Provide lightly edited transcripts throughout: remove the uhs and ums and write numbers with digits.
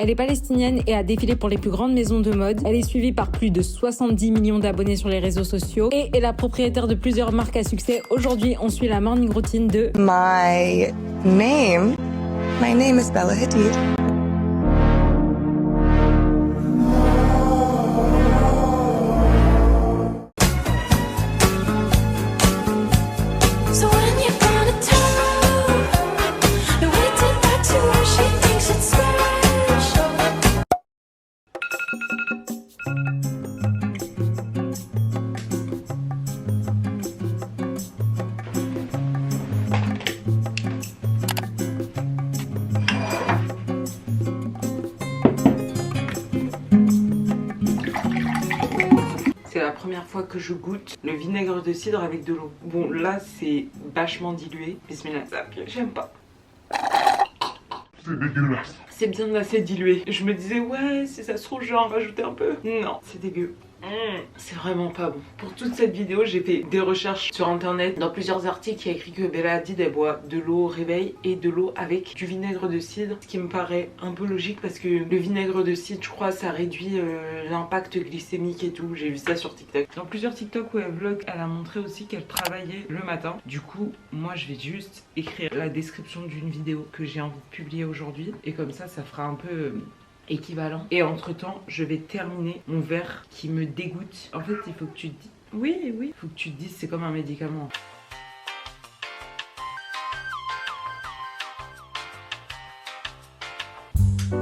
Elle est palestinienne et a défilé pour les plus grandes maisons de mode. Elle est suivie par plus de 70 millions d'abonnés sur les réseaux sociaux et est la propriétaire de plusieurs marques à succès. Aujourd'hui, on suit la morning routine de My name is Bella Hadid. C'est la première fois que je goûte le vinaigre de cidre avec de l'eau. Bon, là, c'est vachement dilué. Bismillah, ça pue. J'aime pas. C'est dégueulasse. C'est bien assez dilué. Je me disais, ouais, si ça se trouve, je vais en rajouter un peu. Non, c'est dégueu. C'est vraiment pas bon. Pour toute cette vidéo, j'ai fait des recherches sur internet. Dans plusieurs articles, il y a écrit que Bella Hadid elle boit de l'eau au réveil et de l'eau avec du vinaigre de cidre. Ce qui me paraît un peu logique parce que le vinaigre de cidre, je crois, ça réduit l'impact glycémique et tout. J'ai vu ça sur TikTok. Dans plusieurs TikTok où elle vlog, elle a montré aussi qu'elle travaillait le matin. Du coup, moi, je vais juste écrire la description d'une vidéo que j'ai envie de publier aujourd'hui. Et comme ça fera un peu équivalent. Et entre temps, je vais terminer mon verre qui me dégoûte. En fait, il faut que tu te dises... Oui, il faut que tu te dises c'est comme un médicament. Oh,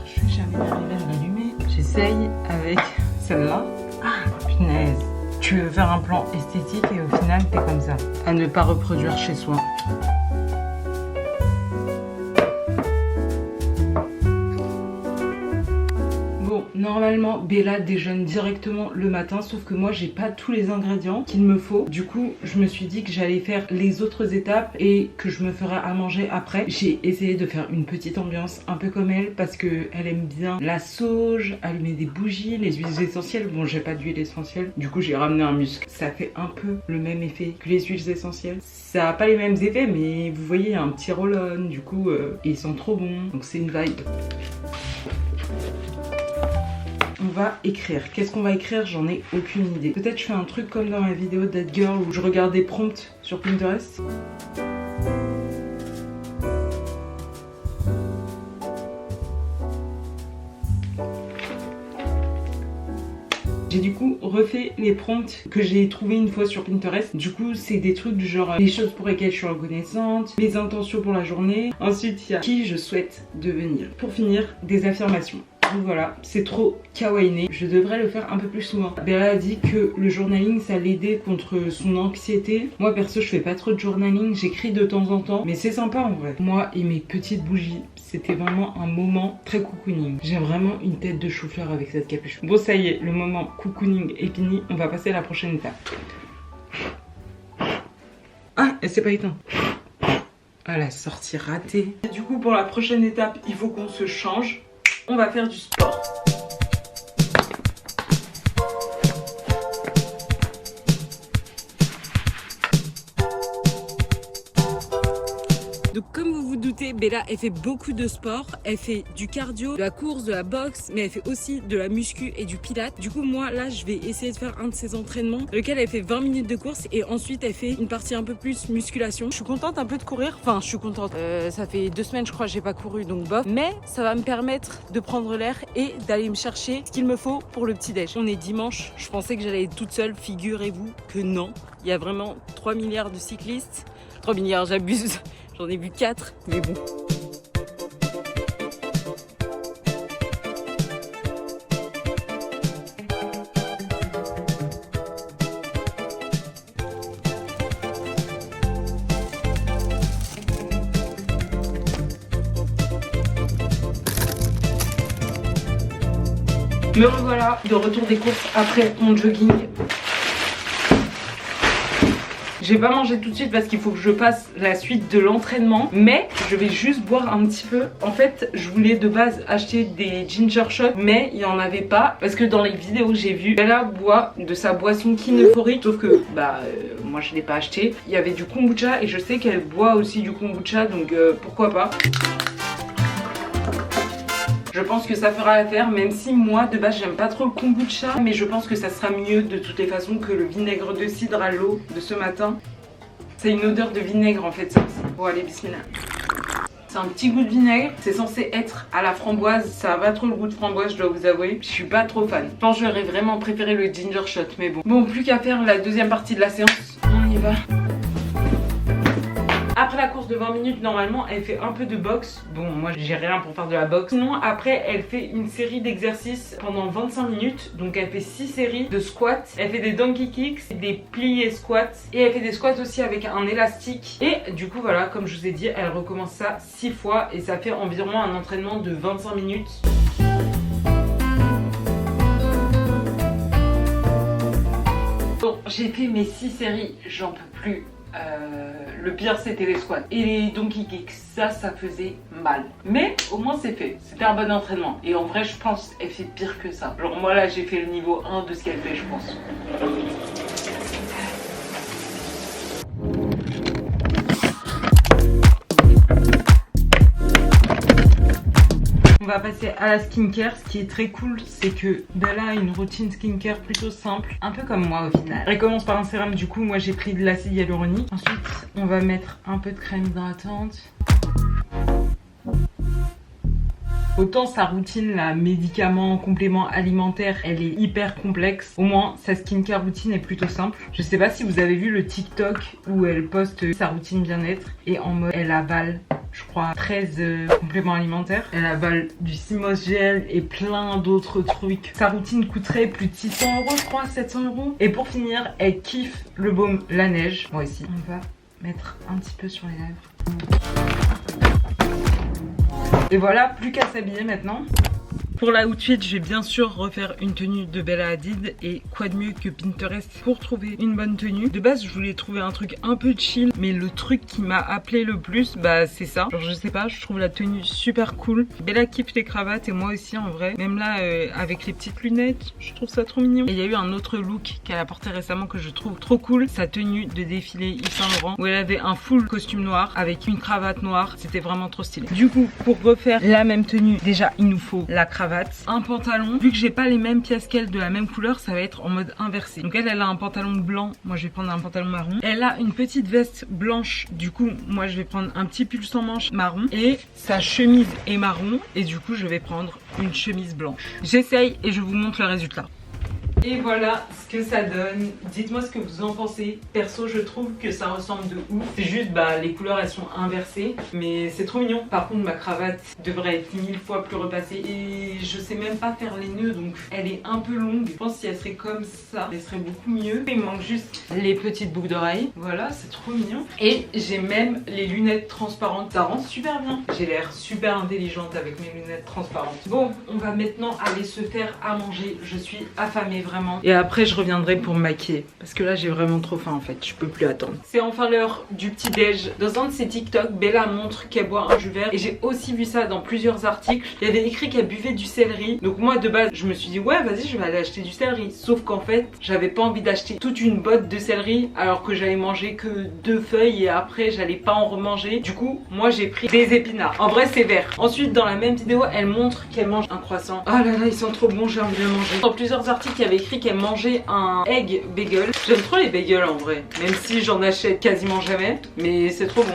je vais jamais arriver à l'allumer. J'essaye avec celle-là. Ah, punaise. Tu veux faire un plan esthétique et au final, t'es comme ça. À ne pas reproduire chez soi. Normalement, Bella déjeune directement le matin, sauf que moi, j'ai pas tous les ingrédients qu'il me faut. Du coup, je me suis dit que j'allais faire les autres étapes et que je me ferai à manger après. J'ai essayé de faire une petite ambiance un peu comme elle parce que elle aime bien la sauge, allumer des bougies, les huiles essentielles. Bon, j'ai pas d'huile essentielle, du coup, j'ai ramené un musc. Ça fait un peu le même effet que les huiles essentielles. Ça a pas les mêmes effets, mais vous voyez, il y a un petit roll-on. Du coup, ils sont trop bons. Donc, c'est une vibe. On va écrire. Qu'est-ce qu'on va écrire? J'en ai aucune idée. Peut-être je fais un truc comme dans ma vidéo That Girl où je regarde des prompts sur Pinterest. J'ai du coup refait les prompts que j'ai trouvé une fois sur Pinterest. Du coup, c'est des trucs du genre les choses pour lesquelles je suis reconnaissante, les intentions pour la journée. Ensuite, il y a qui je souhaite devenir. Pour finir, des affirmations. Donc voilà, c'est trop kawaii. Je devrais le faire un peu plus souvent. Bella a dit que le journaling, ça l'aidait contre son anxiété. Moi, perso, je fais pas trop de journaling. J'écris de temps en temps, mais c'est sympa en vrai. Moi et mes petites bougies, c'était vraiment un moment très cocooning. J'ai vraiment une tête de chou-fleur avec cette capuche. Bon, ça y est, le moment cocooning est fini. On va passer à la prochaine étape. Ah, elle s'est pas éteinte. Ah, la sortie ratée. Et du coup, pour la prochaine étape, il faut qu'on se change. On va faire du sport. Donc comme vous vous doutez, Bella elle fait beaucoup de sport, elle fait du cardio, de la course, de la boxe, mais elle fait aussi de la muscu et du pilates. Du coup moi là je vais essayer de faire un de ses entraînements, lequel elle fait 20 minutes de course et ensuite elle fait une partie un peu plus musculation. Je suis contente un peu de courir, enfin je suis contente, ça fait 2 semaines je crois que j'ai pas couru donc bof, mais ça va me permettre de prendre l'air et d'aller me chercher ce qu'il me faut pour le petit déj. On est dimanche, je pensais que j'allais être toute seule, figurez-vous que non. Il y a vraiment 3 milliards de cyclistes, 3 milliards j'abuse. J'en ai vu 4, mais bon. Me revoilà de retour des courses après mon jogging. J'ai pas mangé tout de suite parce qu'il faut que je passe la suite de l'entraînement, mais je vais juste boire un petit peu. En fait, je voulais de base acheter des ginger shots, mais il n'y en avait pas parce que dans les vidéos que j'ai vues, Bella boit de sa boisson Kineuphoric, sauf que moi je l'ai pas acheté. Il y avait du kombucha et je sais qu'elle boit aussi du kombucha, donc pourquoi pas. Je pense que ça fera l'affaire, même si moi de base j'aime pas trop le kombucha, mais je pense que ça sera mieux de toutes les façons que le vinaigre de cidre à l'eau de ce matin. C'est une odeur de vinaigre en fait ça aussi. Bon allez, bismillah. C'est un petit goût de vinaigre, c'est censé être à la framboise, ça a pas trop le goût de framboise, je dois vous avouer, je suis pas trop fan. Je pense que j'aurais vraiment préféré le ginger shot, mais bon. Bon, plus qu'à faire la deuxième partie de la séance, on y va. Après la course de 20 minutes, normalement, elle fait un peu de boxe. Bon, moi, j'ai rien pour faire de la boxe. Sinon, après, elle fait une série d'exercices pendant 25 minutes. Donc, elle fait 6 séries de squats. Elle fait des donkey kicks, des pliés squats. Et elle fait des squats aussi avec un élastique. Et du coup, voilà, comme je vous ai dit, elle recommence ça 6 fois. Et ça fait environ un entraînement de 25 minutes. Bon, j'ai fait mes 6 séries. J'en peux plus. Le pire c'était les squats et les donkey kicks, ça faisait mal, mais au moins c'est fait, c'était un bon entraînement. Et en vrai je pense elle fait pire que ça, genre moi là j'ai fait le niveau 1 de ce qu'elle fait je pense. On va passer à la skincare. Ce qui est très cool, c'est que Bella a une routine skincare plutôt simple, un peu comme moi au final. Elle commence par un sérum, du coup moi j'ai pris de l'acide hyaluronique. Ensuite on va mettre un peu de crème hydratante. Autant sa routine, la médicaments, compléments alimentaires, elle est hyper complexe. Au moins, sa skincare routine est plutôt simple. Je sais pas si vous avez vu le TikTok où elle poste sa routine bien-être et en mode elle avale, je crois, 13 compléments alimentaires. Elle avale du Simos Gel et plein d'autres trucs. Sa routine coûterait plus de 600 €, je crois, 700 €. Et pour finir, elle kiffe le baume La Neige. Moi aussi. On va mettre un petit peu sur les lèvres. Et voilà, plus qu'à s'habiller maintenant. Pour la outfit, je vais bien sûr refaire une tenue de Bella Hadid. Et quoi de mieux que Pinterest pour trouver une bonne tenue. De base, je voulais trouver un truc un peu chill, mais le truc qui m'a appelé le plus, bah c'est ça. Genre je sais pas, je trouve la tenue super cool. Bella kiffe les cravates et moi aussi en vrai. Même là, avec les petites lunettes, je trouve ça trop mignon. Et il y a eu un autre look qu'elle a porté récemment que je trouve trop cool. Sa tenue de défilé Yves Saint Laurent, où elle avait un full costume noir avec une cravate noire. C'était vraiment trop stylé. Du coup, pour refaire la même tenue, déjà il nous faut la cravate, un pantalon. Vu que j'ai pas les mêmes pièces qu'elle de la même couleur, ça va être en mode inversé. Donc elle a un pantalon blanc, moi je vais prendre un pantalon marron. Elle a une petite veste blanche, du coup moi je vais prendre un petit pull sans manches marron. Et sa chemise est marron et du coup je vais prendre une chemise blanche. J'essaye et je vous montre le résultat. Et voilà ce que ça donne. Dites-moi ce que vous en pensez. Perso, je trouve que ça ressemble de ouf. C'est juste, bah, les couleurs elles sont inversées, mais c'est trop mignon. Par contre, ma cravate devrait être 1000 fois plus repassée. Et je sais même pas faire les nœuds, donc elle est un peu longue. Je pense que si elle serait comme ça, elle serait beaucoup mieux. Il me manque juste les petites boucles d'oreilles. Voilà, c'est trop mignon. Et j'ai même les lunettes transparentes. Ça rend super bien. J'ai l'air super intelligente avec mes lunettes transparentes. Bon, on va maintenant aller se faire à manger. Je suis affamée vraiment. Et après je reviendrai pour me maquiller parce que là j'ai vraiment trop faim en fait, je peux plus attendre. C'est enfin l'heure du petit déj. Dans un de ses TikTok, Bella montre qu'elle boit un jus vert et j'ai aussi vu ça dans plusieurs articles. Il y avait écrit qu'elle buvait du céleri. Donc moi de base je me suis dit ouais vas-y je vais aller acheter du céleri. Sauf qu'en fait j'avais pas envie d'acheter toute une botte de céleri alors que j'allais manger que 2 feuilles et après j'allais pas en remanger. Du coup moi j'ai pris des épinards. En vrai c'est vert. Ensuite dans la même vidéo elle montre qu'elle mange un croissant. Oh là là ils sont trop bons, j'ai envie de le manger. Dans plusieurs articles il y avait écrit qu'elle mangeait un egg bagel. J'aime trop les bagels en vrai, même si j'en achète quasiment jamais, mais c'est trop bon.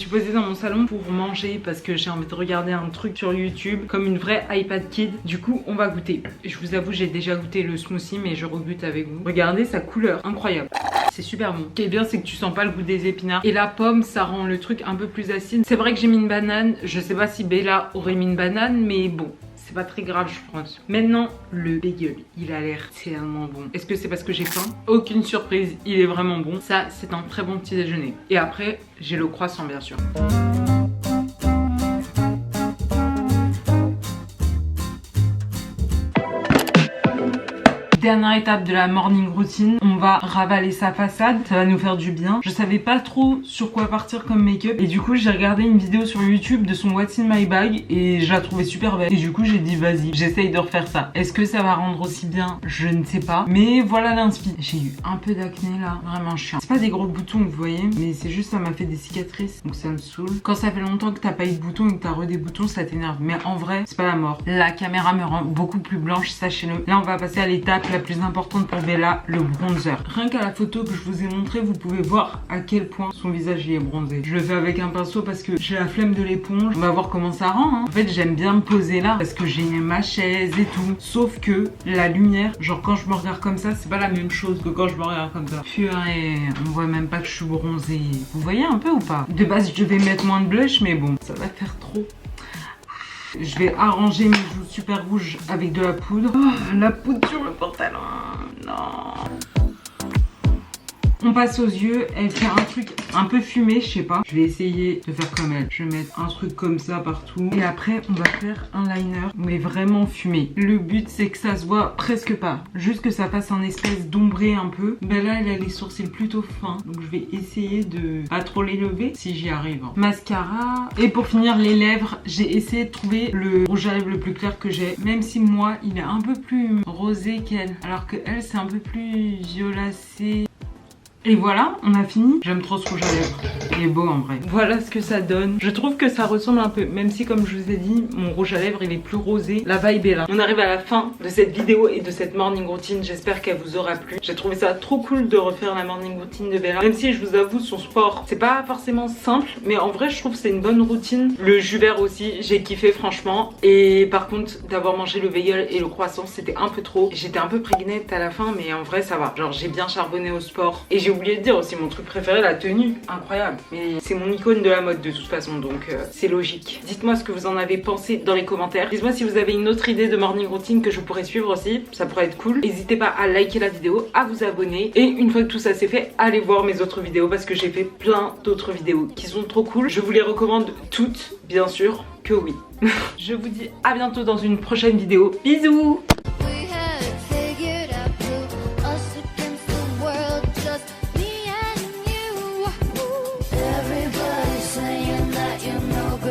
Posée dans mon salon pour manger parce que j'ai envie de regarder un truc sur YouTube comme une vraie iPad Kid. Du coup on va goûter. Je vous avoue j'ai déjà goûté le smoothie mais je regoute avec vous. Regardez sa couleur, incroyable. C'est super bon. Ce qui est bien c'est que tu sens pas le goût des épinards. Et la pomme ça rend le truc un peu plus acide. C'est vrai que j'ai mis une banane. Je sais pas si Bella aurait mis une banane mais bon. C'est pas très grave je pense. Maintenant le bagel, il a l'air tellement bon. Est-ce que c'est parce que j'ai faim? Aucune surprise, il est vraiment bon. Ça c'est un très bon petit déjeuner. Et après j'ai le croissant bien sûr. Dernière étape de la morning routine, on va ravaler sa façade, ça va nous faire du bien. Je savais pas trop sur quoi partir comme make-up et du coup j'ai regardé une vidéo sur YouTube de son What's in my bag et je la trouvais super belle. Et du coup j'ai dit vas-y, j'essaye de refaire ça. Est-ce que ça va rendre aussi bien? Je ne sais pas. Mais voilà l'inspi. J'ai eu un peu d'acné là, vraiment chiant. C'est pas des gros boutons vous voyez, mais c'est juste ça m'a fait des cicatrices, donc ça me saoule. Quand ça fait longtemps que t'as pas eu de boutons et que t'as des boutons, ça t'énerve. Mais en vrai, c'est pas la mort. La caméra me rend beaucoup plus blanche, sachez-le. Là on va passer à l'étape la plus importante pour Bella, le bronzer. Rien qu'à la photo que je vous ai montré, vous pouvez voir à quel point son visage il est bronzé. Je le fais avec un pinceau parce que j'ai la flemme de l'éponge. On va voir comment ça rend hein. En fait j'aime bien me poser là parce que j'ai ma chaise et tout. Sauf que la lumière, genre quand je me regarde comme ça, c'est pas la même chose que quand je me regarde comme ça. Purée, on voit même pas que je suis bronzée. Vous voyez un peu ou pas? De base je devais mettre moins de blush mais bon, ça va faire trop. Je vais arranger mes joues super rouges avec de la poudre. Oh, la poudre sur le pantalon. Non. On passe aux yeux, elle fait un truc un peu fumé, je sais pas. Je vais essayer de faire comme elle. Je vais mettre un truc comme ça partout. Et après, on va faire un liner, mais vraiment fumé. Le but, c'est que ça se voit presque pas. Juste que ça fasse un espèce d'ombré un peu. Ben là, elle a les sourcils plutôt fins. Donc je vais essayer de pas trop les lever si j'y arrive. Mascara. Et pour finir, les lèvres, j'ai essayé de trouver le rouge à lèvres le plus clair que j'ai. Même si moi, il est un peu plus rosé qu'elle. Alors que elle, c'est un peu plus violacé. Et voilà, on a fini. J'aime trop ce rouge à lèvres. Il est beau en vrai. Voilà ce que ça donne. Je trouve que ça ressemble un peu, même si comme je vous ai dit, mon rouge à lèvres il est plus rosé. La vibe est là. On arrive à la fin de cette vidéo et de cette morning routine. J'espère qu'elle vous aura plu. J'ai trouvé ça trop cool de refaire la morning routine de Bella. Même si je vous avoue, son sport, c'est pas forcément simple. Mais en vrai, je trouve que c'est une bonne routine. Le jus vert aussi, j'ai kiffé franchement. Et par contre, d'avoir mangé le bagel et le croissant, c'était un peu trop. J'étais un peu prégnette à la fin, mais en vrai, ça va. Genre, j'ai bien charbonné au sport. Et j'ai oublié de dire aussi mon truc préféré, la tenue. Incroyable. Mais c'est mon icône de la mode de toute façon, donc c'est logique. Dites-moi ce que vous en avez pensé dans les commentaires. Dites-moi si vous avez une autre idée de morning routine que je pourrais suivre aussi. Ça pourrait être cool. N'hésitez pas à liker la vidéo, à vous abonner. Et une fois que tout ça c'est fait, allez voir mes autres vidéos parce que j'ai fait plein d'autres vidéos qui sont trop cool. Je vous les recommande toutes, bien sûr que oui. Je vous dis à bientôt dans une prochaine vidéo. Bisous!